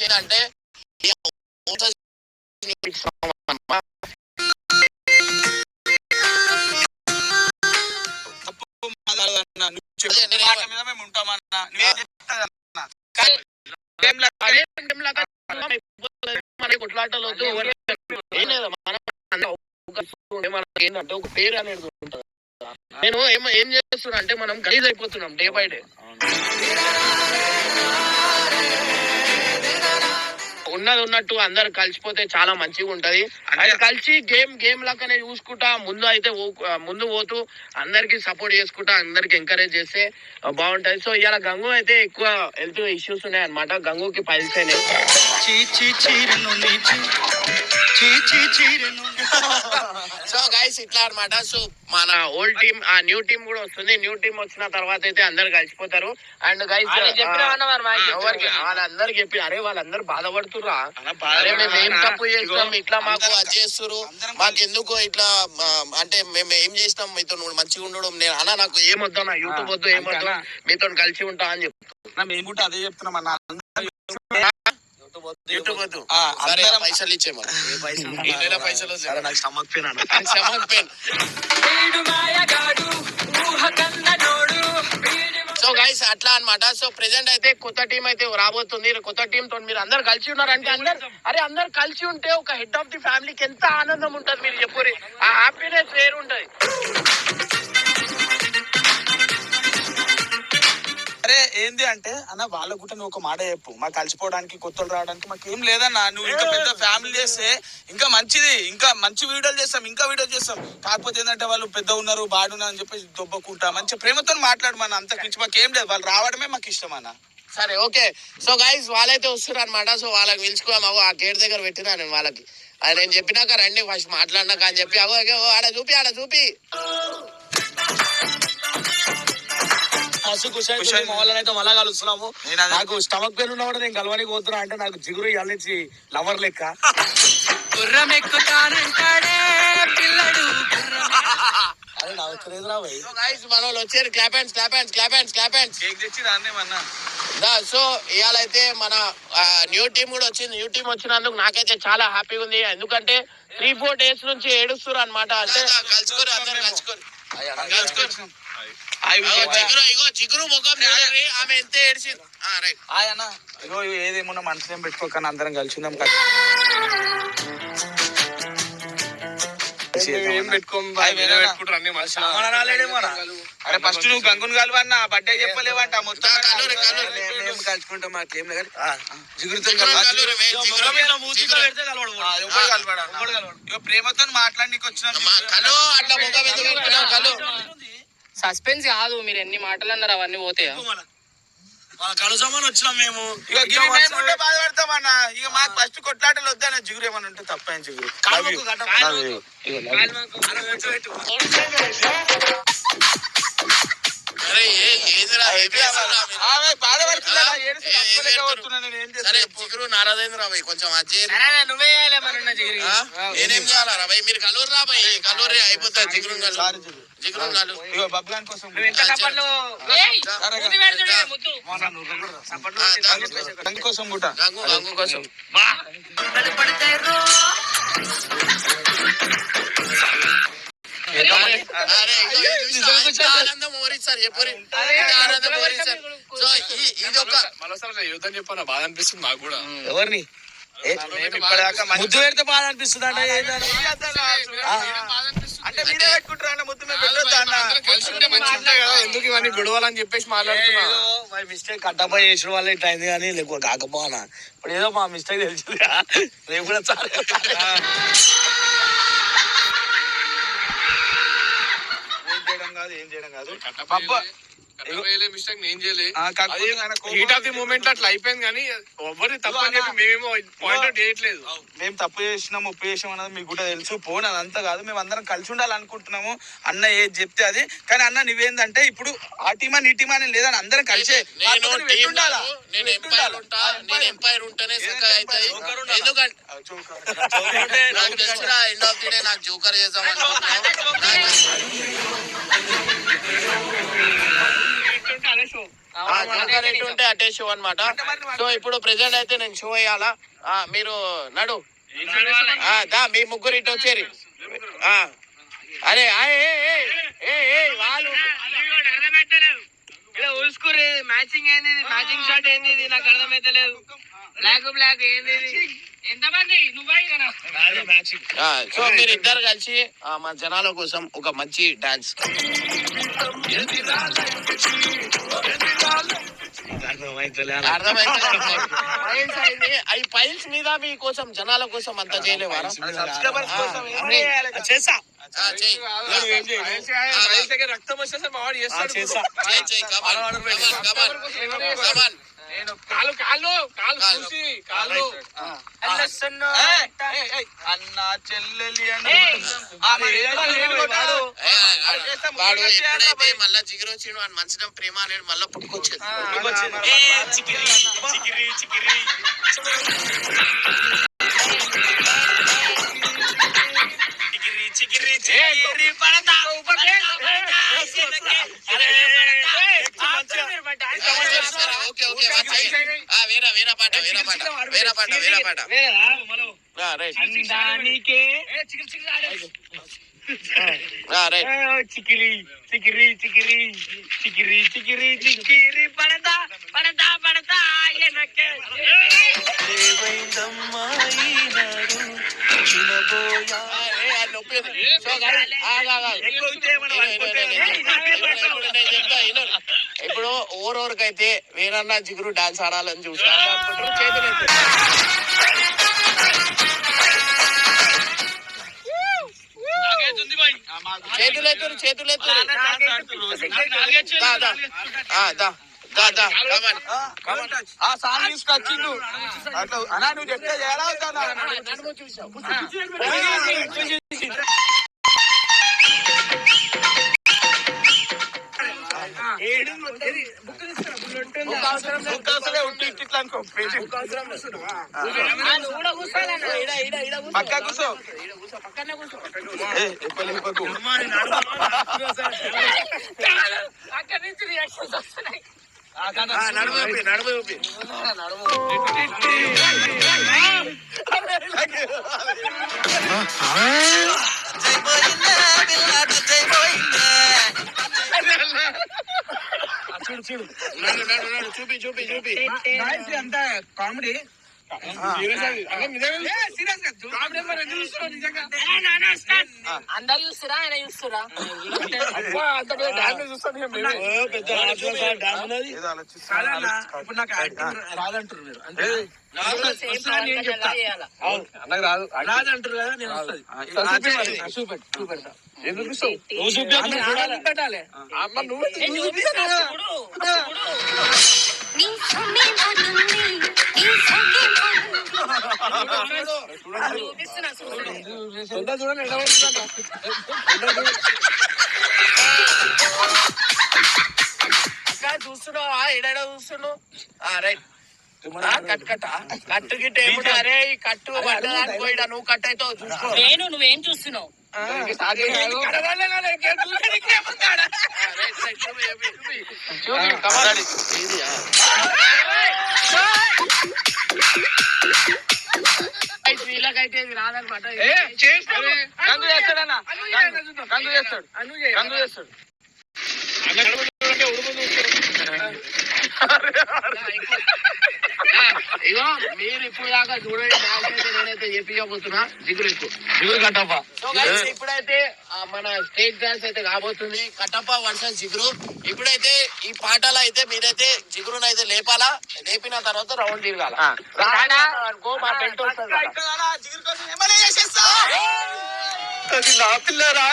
ఏంటంటే కొట్లాటలు వద్దు. ఏంటంటే ఒక పేరు అనేది ఉంటుంది. నేను ఏం చేస్తున్నా అంటే మనం గలీజ్ అయిపోతున్నాం డే బై డే. ఉన్నది ఉన్నట్టు అందరు కలిసిపోతే చాలా మంచిగా ఉంటది. అది కలిసి గేమ్ లాగానే చూసుకుంటా ముందు పోతూ అందరికి సపోర్ట్ చేసుకుంటా అందరికి ఎంకరేజ్ చేస్తే బాగుంటది. సో ఇవాళ గంగు అయితే ఎక్కువ హెల్త్ ఇష్యూస్ ఉన్నాయి అనమాట. గంగుకి పైల్స్ అయినాయి. సో గైస్ ఇట్లా అనమాట. సో మన ఓల్డ్ టీమ్ ఆ న్యూ టీమ్ కూడా వస్తుంది. న్యూ టీమ్ వచ్చిన తర్వాత అయితే అందరు కలిసిపోతారు. అండ్ గైస్ వాళ్ళందరికి చెప్పి అరే వాళ్ళందరూ బాధపడుతుర్రా, అరే మేము ఏం తప్పు చేస్తాం ఇట్లా మాకు అది చేస్తురు, మాకు ఎందుకు ఇట్లా అంటే మేము ఏం చేసినాం మీతో మంచిగా ఉండడం. నేను అన్నా నాకు ఏమొద్దు నా యూట్యూబ్ వద్దు ఏమొద్దు మీతో కలిసి ఉంటా అని చెప్తున్నా. మేము కూడా అదే చెప్తున్నాం అన్న. పైసలు ఇచ్చేమా పైసలు నాకు stomach pain stomach pain. So guys అట్లా అనమాట. సో ప్రెసెంట్ అయితే కొత్త టీం అయితే రాబోతుంది. కొత్త టీం తో మీరు అందరు కలిసి ఉన్నారంటే అందరు కలిసి ఉంటే ఒక హెడ్ ఆఫ్ ది ఫ్యామిలీకి ఎంత ఆనందం ఉంటది మీరు చెప్పురి. ఆ హ్యాపీనెస్ వేరు ఉంటది. అరే ఏంది అంటే అన్న వాళ్ళ కూడా నువ్వు ఒక మాట చెప్పు, మాకు కలిసిపోవడానికి కొత్తలు రావడానికి మాకు ఏం లేదన్నా. నువ్వు ఇంకా పెద్ద ఫ్యామిలీ చేస్తే ఇంకా మంచిది, ఇంకా మంచి వీడియోలు చేస్తాం, ఇంకా వీడియోలు చేస్తాం. కాకపోతే ఏంటంటే వాళ్ళు పెద్ద ఉన్నారు బాడున్నారు అని చెప్పి దొబ్బకుంటా మంచి ప్రేమతో మాట్లాడమన్నా. అంతకు మించి మాకు ఏం లేదు, వాళ్ళు రావడమే మాకు ఇష్టం అన్న. సరే ఓకే. సో గైస్ వాళ్ళైతే వస్తున్నారు అనమాట. సో వాళ్ళకి పిలుచుకోమాగో ఆ గేట్ దగ్గర పెట్టినా నేను వాళ్ళకి. అది నేను చెప్పినాక రండి ఫస్ట్ మాట్లాడినాక అని చెప్పి అగో ఆడ చూపి అయితే మళ్ళా కలుస్తున్నాము. నాకు స్టమక్ పెయిన్ ఉన్నా కూడా నేను కలవనికి పోతున్నా అంటే నాకు జిగురు ఇవాళ నుంచి లవర్ లెక్క. అదే నా వచ్చలేదు రా భయ్. మన వాళ్ళు వచ్చారు. Clap hands. సో ఇవాళైతే మన న్యూ టీమ్ కూడా వచ్చింది. న్యూ టీమ్ వచ్చినందుకు నాకైతే చాలా హ్యాపీగా ఉంది. ఎందుకంటే 3-4 days నుంచి ఏడుస్తున్నారు అనమాట. అంటే కలుసుకోరు అందరు కలుసుకోరు. జిగురు ముఖం ఆమె ఎంత ఏడ్చింది. అన్న ఇగో ఏదేమన్నా మనసులో పెట్టుకోకన్నా అందరం కలిసి ఉందాం కదా. అరే ఫస్ట్ నువ్వు గంగుని కలవన్నా బర్త్డే చెప్పలేవంట మొత్తం కలుసుకుంటాం. మాకేం ప్రేమతో మాట్లాడడానికి వచ్చిన అట్లా ముఖం కలు సస్పెన్స్ కాదు. మీరు ఎన్ని మాటలు అన్నారు అవన్నీ పోతాయా? కలుసామని వచ్చినాం మేము. బాధపడతామన్నా. ఇక మాకు ఫస్ట్ కొట్లాటలు వద్దన్న. జిగురు ఏమన్నా ఉంటే తప్పని జిగురు జిగురు నారాదేంద్ర రాబాయ్ కొంచెం నువ్వే నేనేం చేయాలా రాబాయ్? మీరు కలూరు రాబాయ్, కలూరు అయిపోతారు. జిగురు బబ్లాన్ కోసం కోసం కూడా గంగు కోసం ఆనందం ఓరిస్తారు చెప్పరి. ఆనందం ఓరిస్తారు. సో ఇది ఒక మరోసారి యుద్ధం చెప్పాను. బాధ అనిపిస్తుంది నాకు కూడా. ఎవరిని ముద్దు పెడితే బాధ అనిపిస్తుంది అంటే ఎందుకు ఇవన్నీ గొడవలని చెప్పేసి మాట్లాడుతున్నా. మిస్టేక్ కట్టప్ప చేసిన వల్ల ఇట్లా అయింది కానీ లేకపోతే కాకపోనా. ఇప్పుడు ఏదో మా మిస్టేక్ తెలిసింది రేపు కూడా చాలా ఏం చేయడం కాదు. మిస్టేక్ నేను చేయలేదు. హీట్ ఆఫ్ ది మూమెంట్ అట్లా అయిపోయింది కానీ ఎవరి తప్పు అని చెప్పి మేమేమో పాయింట్ అవుట్ చేయట్లేదు. మేము తప్పు చేసినాం ఒప్పు చేసాం అన్నది మీకు కూడా తెలుసు. పోనీ అదంతా కాదు, మేము అందరం కలిసి ఉండాలనుకుంటున్నాము. అన్న ఏది చెప్తే అది. కానీ అన్న నువ్వేందంటే ఇప్పుడు ఆ టీమా నీ టీమా అని లేదని అందరం కలిసే నేను ఎంపైర్ ఉంటేనే ఎందుకంటే నాకు తెలిసిన ఎండ్ ఆఫ్ ది డే నాకు జోకర్ చేద్దాం అనుకుంటున్నాను. జోకర్ ఎటు ఉంటే అటే షో అన్నమాట. సో ఇప్పుడు ప్రెసెంట్ అయితే నేను షో వేయాలా, మీరు నడు. దా మీ ముగ్గురు ఇటు వచ్చేరి. అరే వాళ్ళు ఊసుకురి మ్యాచింగ్ ఏంది, మ్యాచింగ్ షాట్ ఏంది, నాకు అర్థమైతలేదు. బ్లాక్ ఏంది, ఎంతమంది సో మీరు ఇద్దరు కలిసి మా జనాల కోసం ఒక మంచి డాన్స్. అర్థమైతే ఈ పైల్స్ మీద మీకోసం జనాల కోసం అంతా చేయలేవారా? చేసా రక్తం వస్తే మా వాడు చేస్తాడు. కాలు కాళ్ళు కాలు చూసి కాళ్ళు అన్న చెల్లెలి వాడు ఎప్పుడైతే మళ్ళా జిగురు వచ్చిండు అని మనసులో ప్రేమ అనేది మళ్ళా పుట్టుకొచ్చేది. వేరే పాట చికిరి చికిరి చికిరి చికిరి చికిరి చికిరి పడతా పడతా పడతా ఇప్పుడు ఓరోరికైతే వేరన్నా జిగురు డాన్స్ ఆడాలని చూసా చేతులు చేతులెత్తురు చేతులెత్తురు. తీసుకొచ్చిండు అన్నా నువ్వు చెప్తే ఎలా అవుతానా పక్క కూర్చో నడుము చూపి చూపి చూపి అంత కామెడీ అందరు చూస్తురా ఆయన చూస్తురా ఇప్పుడు నాకు రాదంటారు మీరు అంటే రాదంటారు కదా నేను చూపెడతా పెట్టాలి అమ్మ నువ్వు చూడండి అక్కడ చూస్తున్నావా ఎడ చూస్తున్నావు? రైట్ కట్టు గిట్ట ఏముంటా? అరే ఈ కట్టు పడ్డదానికి పోయిడా నువ్వు కట్ అవుతావు చూసుకో. నేను నువ్వేం చూస్తున్నావు? వీళ్ళకైతే ఇది రాదనమాట. కంగు చేస్తాడన్నా కంగు చేస్తాడు కంగు చేస్తాడు ఇగో మీరు ఇప్పుడు దాకా చూడండి డాన్స్ అయితే నేనైతే చెప్పిపోతున్నా జిగురు కట్టప్ప. ఇప్పుడైతే మన స్టేట్ డాన్స్ అయితే కాబోతుంది కట్టప్ప వర్సెస్ జిగురు. ఇప్పుడైతే ఈ పాటలో అయితే మీరైతే జిగురును అయితే లేపాలా, లేపిన తర్వాత రౌండ్ తిరగాల. మా పెంట్ వస్తుంది నా పిల్లరా